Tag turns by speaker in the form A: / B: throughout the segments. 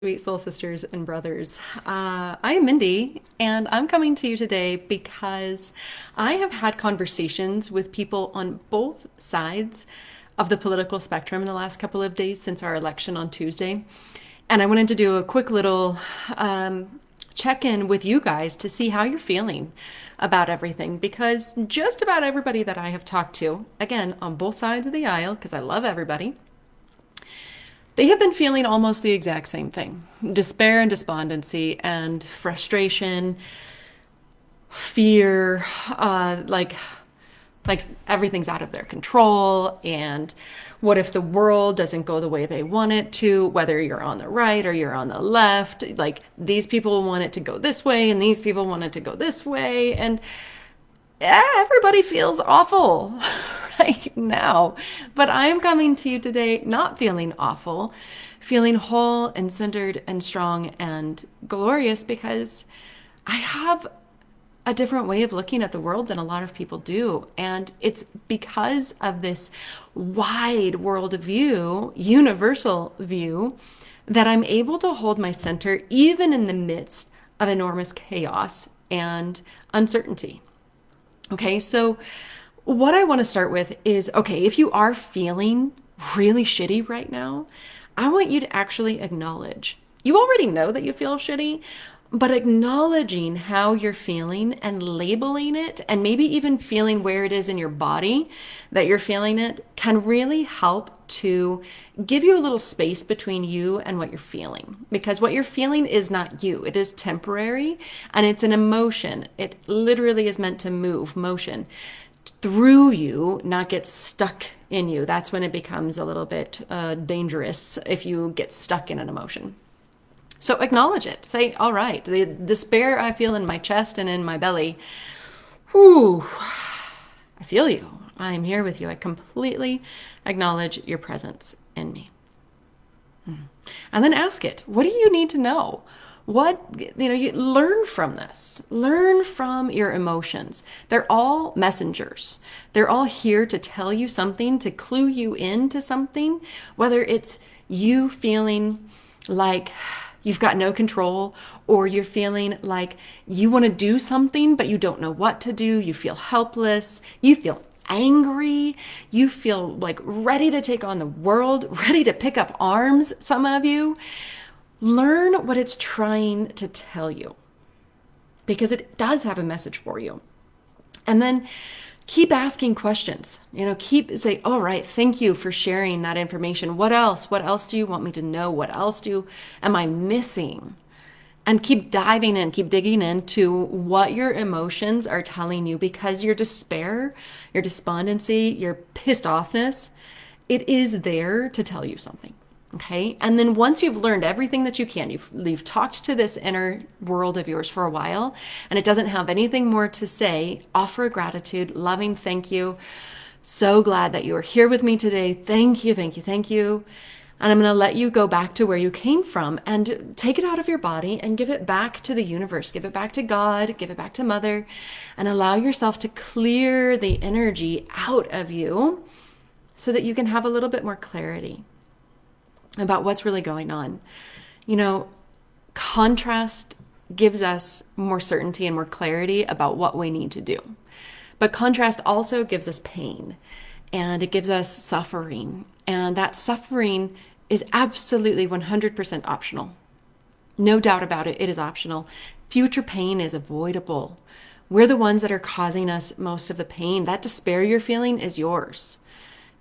A: Sweet soul sisters and brothers. I am Mindy, and I'm coming to you today because I have had conversations with people on both sides of the political spectrum in the last couple of days since our election on Tuesday. And I wanted to do a quick little check in with you guys to see how you're feeling about everything because just about everybody that I have talked to, again, on both sides of the aisle, because I love everybody, they have been feeling almost the exact same thing: despair and despondency and frustration, fear, like everything's out of their control. And what if the world doesn't go the way they want it to, whether you're on the right or you're on the left? Like, these people want it to go this way and these people want it to go this way. And everybody feels awful right now. But I'm coming to you today not feeling awful, feeling whole and centered and strong and glorious because I have a different way of looking at the world than a lot of people do. And it's because of this wide world view, universal view, that I'm able to hold my center even in the midst of enormous chaos and uncertainty. Okay, so what I want to start with is, okay, if you are feeling really shitty right now, I want you to actually acknowledge. You already know that you feel shitty, but acknowledging how you're feeling and labeling it, and maybe even feeling where it is in your body that you're feeling it, can really help to give you a little space between you and what you're feeling. Because what you're feeling is not you, it is temporary and it's an emotion. It literally is meant to move, motion through you, not get stuck in you. That's when it becomes a little bit dangerous if you get stuck in an emotion. So acknowledge it. Say, all right, the despair I feel in my chest and in my belly, whew, I feel you. I'm here with you. I completely acknowledge your presence in me. And then ask it, what do you need to know? You learn from this. Learn from your emotions. They're all messengers. They're all here to tell you something, to clue you into something, whether it's you feeling like you've got no control, or you're feeling like you want to do something, but you don't know what to do. You feel helpless. You feel angry. You feel like ready to take on the world, ready to pick up arms, some of you. Learn what it's trying to tell you, because it does have a message for you. And then keep asking questions. Say, all right, thank you for sharing that information. What else? What else do you want me to know? What else am I missing? And keep diving in, keep digging into what your emotions are telling you, because your despair, your despondency, your pissed offness, it is there to tell you something. Okay. And then once you've learned everything that you can, you've talked to this inner world of yours for a while, and it doesn't have anything more to say, offer a gratitude, loving thank you. So glad that you are here with me today. Thank you, thank you, thank you. And I'm going to let you go back to where you came from and take it out of your body and give it back to the universe. Give it back to God, give it back to Mother, and allow yourself to clear the energy out of you so that you can have a little bit more clarity about what's really going on. Contrast gives us more certainty and more clarity about what we need to do. But contrast also gives us pain, and it gives us suffering. And that suffering is absolutely 100% optional. No doubt about it, it is optional. Future pain is avoidable. We're the ones that are causing us most of the pain. That despair you're feeling is yours.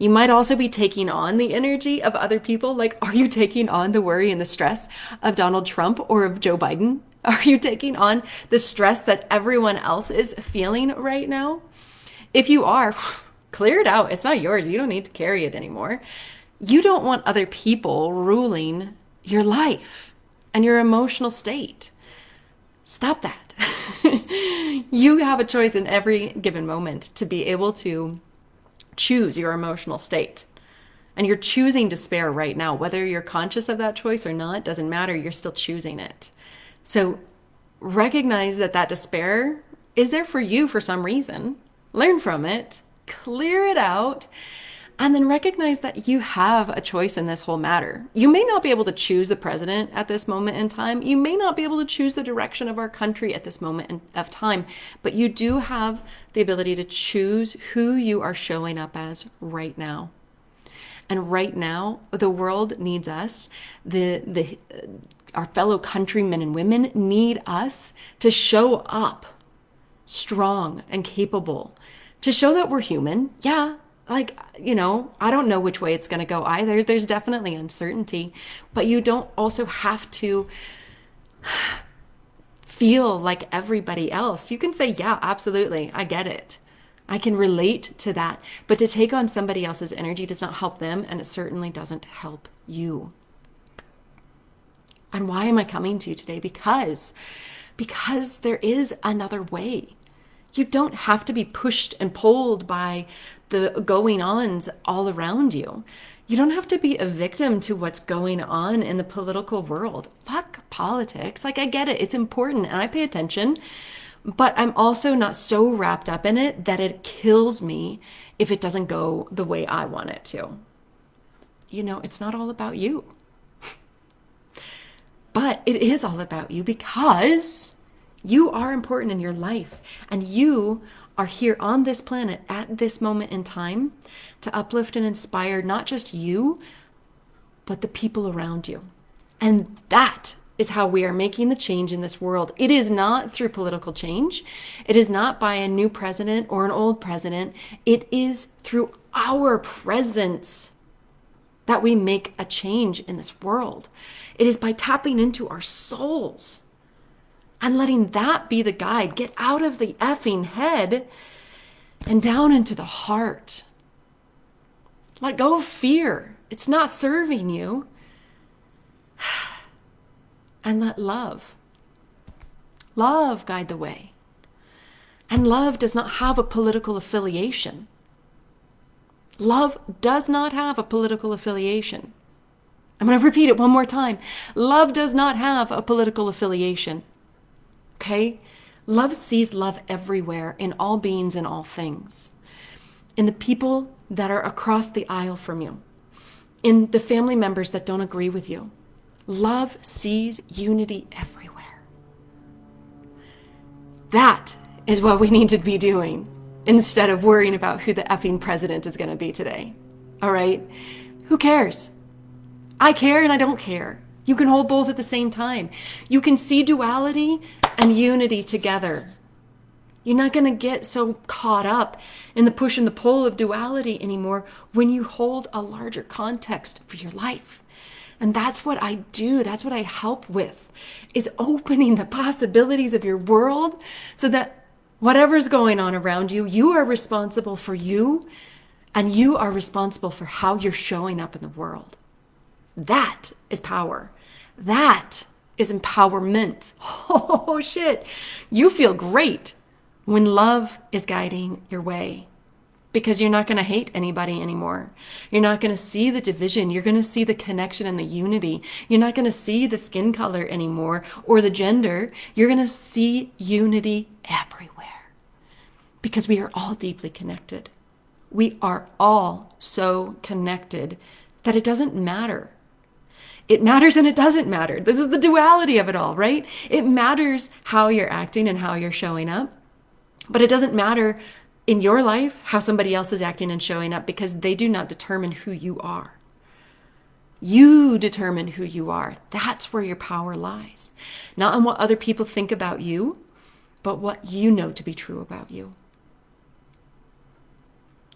A: You might also be taking on the energy of other people. Like, are you taking on the worry and the stress of Donald Trump or of Joe Biden? Are you taking on the stress that everyone else is feeling right now? If you are, clear it out. It's not yours. You don't need to carry it anymore. You don't want other people ruling your life and your emotional state. Stop that. You have a choice in every given moment to be able to choose your emotional state. And you're choosing despair right now. Whether you're conscious of that choice or not, doesn't matter. You're still choosing it. So recognize that despair is there for you for some reason. Learn from it, clear it out, And then recognize that you have a choice in this whole matter. You may not be able to choose the president at this moment in time. You may not be able to choose the direction of our country at this moment of time, but you do have the ability to choose who you are showing up as right now. And right now, the world needs us. Our fellow countrymen and women need us to show up strong and capable, to show that we're human. Yeah, like, I don't know which way it's going to go either. There's definitely uncertainty, but you don't also have to feel like everybody else. You can say, yeah, absolutely, I get it. I can relate to that. But to take on somebody else's energy does not help them, and it certainly doesn't help you. And why am I coming to you today? Because there is another way. You don't have to be pushed and pulled by the going-ons all around you. You don't have to be a victim to what's going on in the political world. Fuck politics. Like, I get it. It's important and I pay attention, but I'm also not so wrapped up in it that it kills me if it doesn't go the way I want it to. It's not all about you. But it is all about you because you are important in your life, and you are here on this planet at this moment in time to uplift and inspire not just you, but the people around you. And that is how we are making the change in this world. It is not through political change. It is not by a new president or an old president. It is through our presence that we make a change in this world. It is by tapping into our souls and letting that be the guide. Get out of the effing head and down into the heart. Let go of fear. It's not serving you. And let love guide the way. And love does not have a political affiliation. Love does not have a political affiliation. I'm going to repeat it one more time. Love does not have a political affiliation. Okay? Love sees love everywhere, in all beings and all things. In the people that are across the aisle from you. In the family members that don't agree with you. Love sees unity everywhere. That is what we need to be doing instead of worrying about who the effing president is going to be today. All right? Who cares? I care and I don't care. You can hold both at the same time. You can see duality and unity together. You're not going to get so caught up in the push and the pull of duality anymore when you hold a larger context for your life. And that's what I do. That's what I help with, is opening the possibilities of your world so that whatever's going on around you, you are responsible for you, and you are responsible for how you're showing up in the world. That is power. That is empowerment. Oh, shit. You feel great when love is guiding your way, because you're not going to hate anybody anymore. You're not going to see the division. You're going to see the connection and the unity. You're not going to see the skin color anymore or the gender. You're going to see unity everywhere, because we are all deeply connected. We are all so connected that it doesn't matter. It matters and it doesn't matter. This is the duality of it all, right? It matters how you're acting and how you're showing up, but it doesn't matter in your life how somebody else is acting and showing up, because they do not determine who you are. You determine who you are. That's where your power lies. Not in what other people think about you, but what you know to be true about you.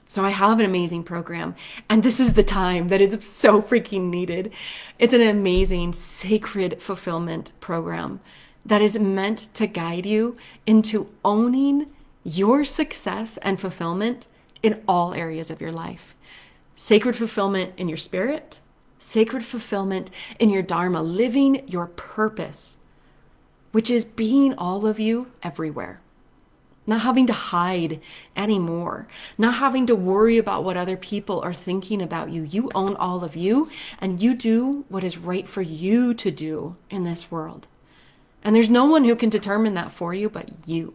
A: So I have an amazing program, and this is the time that it's so freaking needed. It's an amazing sacred fulfillment program that is meant to guide you into owning your success and fulfillment in all areas of your life. Sacred fulfillment in your spirit, sacred fulfillment in your dharma, living your purpose, which is being all of you everywhere. Not having to hide anymore. Not having to worry about what other people are thinking about you. You own all of you, and you do what is right for you to do in this world. And there's no one who can determine that for you but you.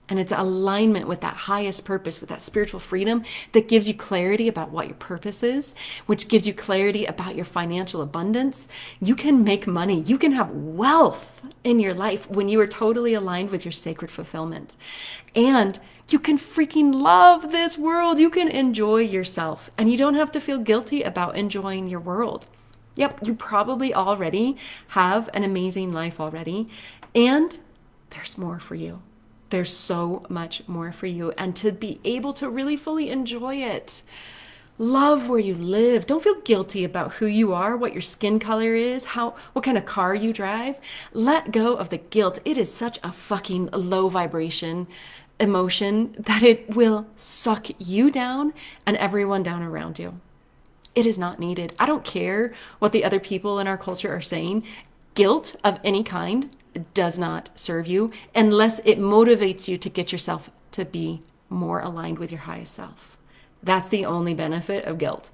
A: And it's alignment with that highest purpose, with that spiritual freedom that gives you clarity about what your purpose is, which gives you clarity about your financial abundance. You can make money. You can have wealth in your life when you are totally aligned with your sacred fulfillment. And you can freaking love this world. You can enjoy yourself. And you don't have to feel guilty about enjoying your world. Yep, you probably already have an amazing life already. And there's more for you. There's so much more for you, and to be able to really fully enjoy it. Love where you live. Don't feel guilty about who you are, what your skin color is, what kind of car you drive. Let go of the guilt. It is such a fucking low vibration emotion that it will suck you down and everyone down around you. It is not needed. I don't care what the other people in our culture are saying. Guilt of any kind does not serve you unless it motivates you to get yourself to be more aligned with your highest self. That's the only benefit of guilt.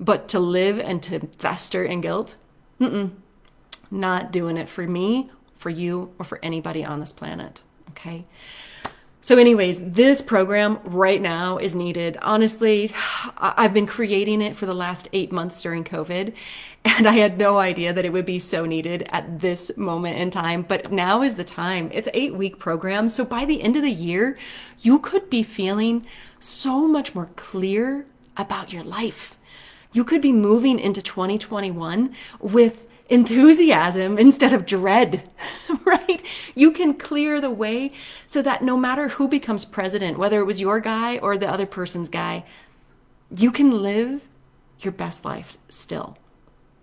A: But to live and to fester in guilt, not doing it for me, for you, or for anybody on this planet. Okay? So anyways, this program right now is needed. Honestly, I've been creating it for the last 8 months during COVID, and I had no idea that it would be so needed at this moment in time. But now is the time. It's an 8-week program. So by the end of the year, you could be feeling so much more clear about your life. You could be moving into 2021 with enthusiasm instead of dread, right? You can clear the way so that no matter who becomes president, whether it was your guy or the other person's guy, you can live your best life still.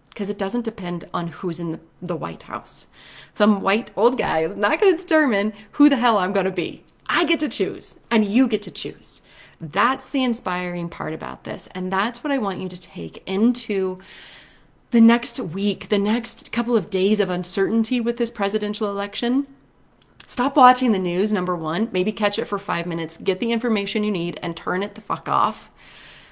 A: Because it doesn't depend on who's in the White House. Some white old guy is not going to determine who the hell I'm going to be. I get to choose, and you get to choose. That's the inspiring part about this. And that's what I want you to take into the next week, the next couple of days of uncertainty with this presidential election. Stop watching the news, number one. Maybe catch it for 5 minutes. Get the information you need and turn it the fuck off.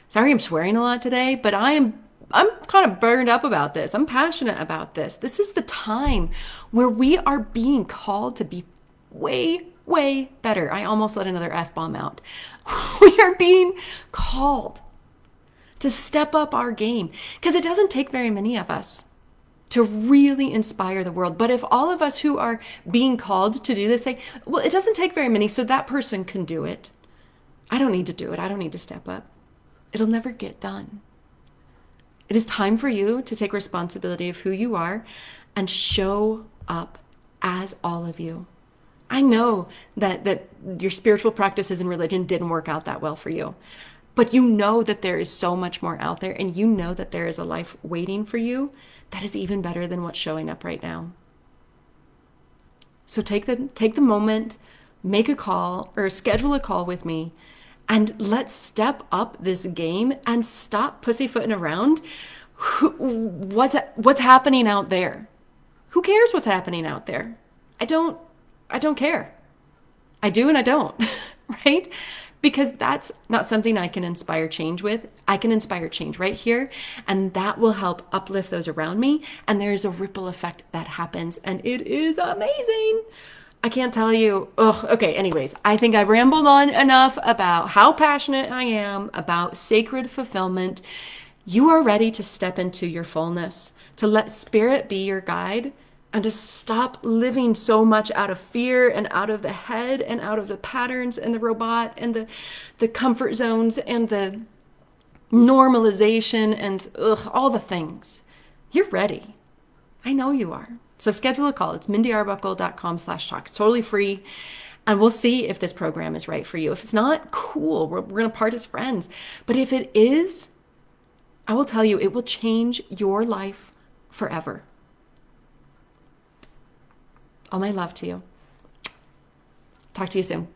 A: Sorry I'm swearing a lot today, but I'm kind of burned up about this. I'm passionate about this. This is the time where we are being called to be way, way better. I almost let another F-bomb out. We are being called to step up our game, because it doesn't take very many of us to really inspire the world. But if all of us who are being called to do this say, well, it doesn't take very many, so that person can do it. I don't need to do it. I don't need to step up. It'll never get done. It is time for you to take responsibility of who you are and show up as all of you. I know that your spiritual practices and religion didn't work out that well for you. But you know that there is so much more out there, and you know that there is a life waiting for you that is even better than what's showing up right now. So take the moment, make a call or schedule a call with me, and let's step up this game and stop pussyfooting around what's happening out there. Who cares what's happening out there? I don't care. I do and I don't, right? Because that's not something I can inspire change with. I can inspire change right here, and that will help uplift those around me. And there's a ripple effect that happens, and it is amazing. I can't tell you. Okay, anyways, I think I've rambled on enough about how passionate I am about sacred fulfillment. You are ready to step into your fullness, to let spirit be your guide, and to stop living so much out of fear and out of the head and out of the patterns and the robot and the comfort zones and the normalization and all the things. You're ready. I know you are. So schedule a call. It's mindyarbuckle.com/talk. It's totally free. And we'll see if this program is right for you. If it's not, cool. We're going to part as friends. But if it is, I will tell you, it will change your life forever. All my love to you. Talk to you soon.